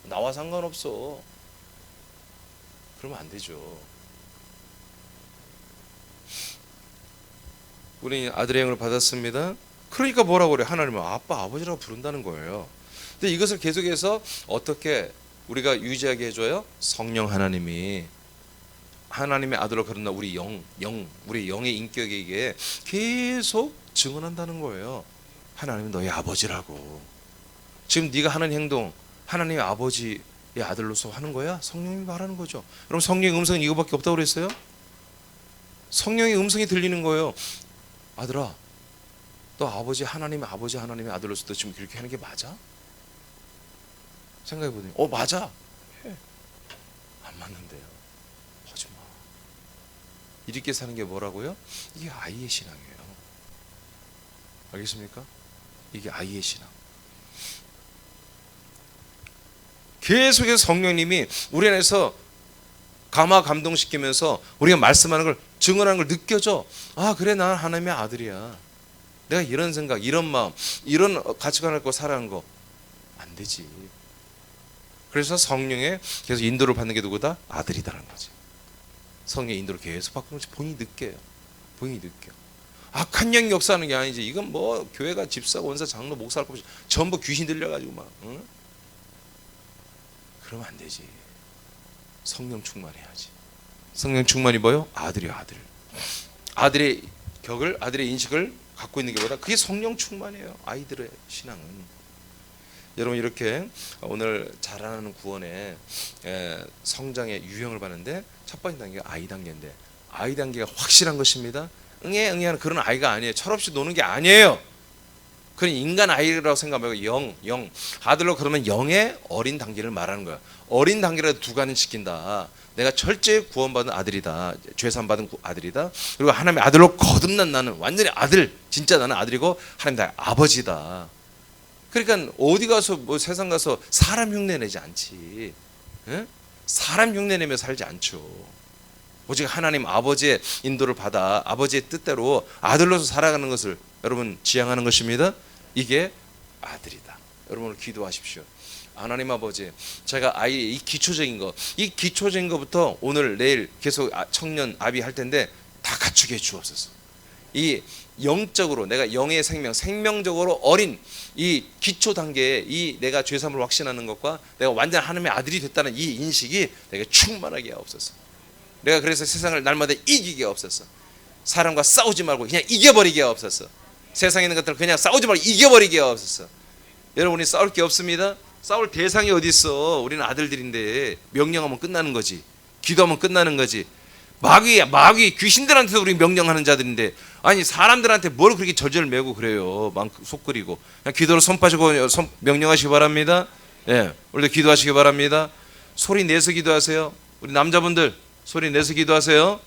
나와 상관없어. 그러면 안 되죠. 우리 아들의 영을 받았습니다. 그러니까 뭐라고 그래? 하나님은 아빠, 아버지라고 부른다는 거예요. 근데 이것을 계속해서 어떻게 우리가 유지하게 해줘요? 성령 하나님이 하나님의 아들로 거듭나 우리 우리 영의 인격에게 계속 증언한다는 거예요. 하나님은 너의 아버지라고. 지금 네가 하는 행동 하나님의 아버지의 아들로서 하는 거야? 성령이 말하는 거죠. 그럼 성령의 음성은 이거밖에 없다고 그랬어요? 성령의 음성이 들리는 거예요. 아들아, 너 하나님의 아들로서 너 지금 그렇게 하는 게 맞아? 생각해보더니 맞아. 해. 안 맞는데요. 하지 마. 이렇게 사는 게 뭐라고요? 이게 아이의 신앙이에요. 알겠습니까? 이게 아이의 신앙. 계속해서 성령님이 우리 안에서 감동시키면서 우리가 말씀하는 걸 증언하는 걸 느껴져. 아 그래, 난 하나님의 아들이야. 내가 이런 생각, 이런 마음, 이런 가치관을 갖고 살아가는 거 안 되지. 그래서 성령의 계속 인도를 받는 게 누구다? 아들이다라는 거지. 성령의 인도를 계속 받는 거지. 본인이 느껴요. 본인이 느껴. 악한 영이 역사하는 게 아니지. 이건 뭐 교회가 집사, 원사, 장로, 목사 할 것 없이 전부 귀신 들려가지고 막, 응? 그러면 안 되지. 성령 충만해야지. 성령 충만이 뭐요? 아들이요, 아들. 아들의 격을, 아들의 인식을 갖고 있는 게 뭐다? 그게 성령 충만이에요. 아이들의 신앙은. 여러분, 이렇게 오늘 자라나는 구원의 성장의 유형을 봤는데, 첫 번째 단계가 아이 단계인데, 아이 단계가 확실한 것입니다. 응애 하는 그런 아이가 아니에요. 철없이 노는 게 아니에요. 그건 인간 아이라고 생각하면 영 아들로 그러면 영의 어린 단계를 말하는 거야. 어린 단계라도 두 가지는 지킨다. 내가 철저히 구원받은 아들이다. 죄산 받은 아들이다. 그리고 하나님의 아들로 거듭난 나는 완전히 아들, 진짜 나는 아들이고 하나님 나의 아버지다. 그러니까 어디 가서 뭐 세상 가서 사람 흉내 내지 않지. 에? 사람 흉내 내며 살지 않죠. 오직 하나님 아버지의 인도를 받아 아버지의 뜻대로 아들로서 살아가는 것을 여러분 지향하는 것입니다. 이게 아들이다. 여러분 오늘 기도하십시오. 하나님 아버지, 제가 아이의 이 기초적인 거부터 오늘 내일 계속 청년 아비 할 텐데 다 갖추게 해 주옵소서. 이 영적으로 내가 영의 생명적으로 어린 이 기초 단계에 이 내가 죄사함을 확신하는 것과 내가 완전 하나님의 아들이 됐다는 이 인식이 내게 충만하게 하옵소서. 내가 그래서 세상을 날마다 이기게 하옵소서. 사람과 싸우지 말고 그냥 이겨버리게 하옵소서. 세상에 있는 것들을 그냥 싸우지 말고 이겨버리게 하옵소서. 여러분이 싸울 게 없습니다. 싸울 대상이 어디 있어? 우리는 아들들인데 명령하면 끝나는 거지. 기도하면 끝나는 거지. 마귀 귀신들한테도 우리 명령하는 자들인데, 아니 사람들한테 뭘 그렇게 절절 매고 그래요. 속 끓이고 그냥 기도로 손 빠지고 명령하시기 바랍니다. 예, 오늘도 기도하시기 바랍니다. 소리 내서 기도하세요. 우리 남자분들 소리 내서 기도하세요.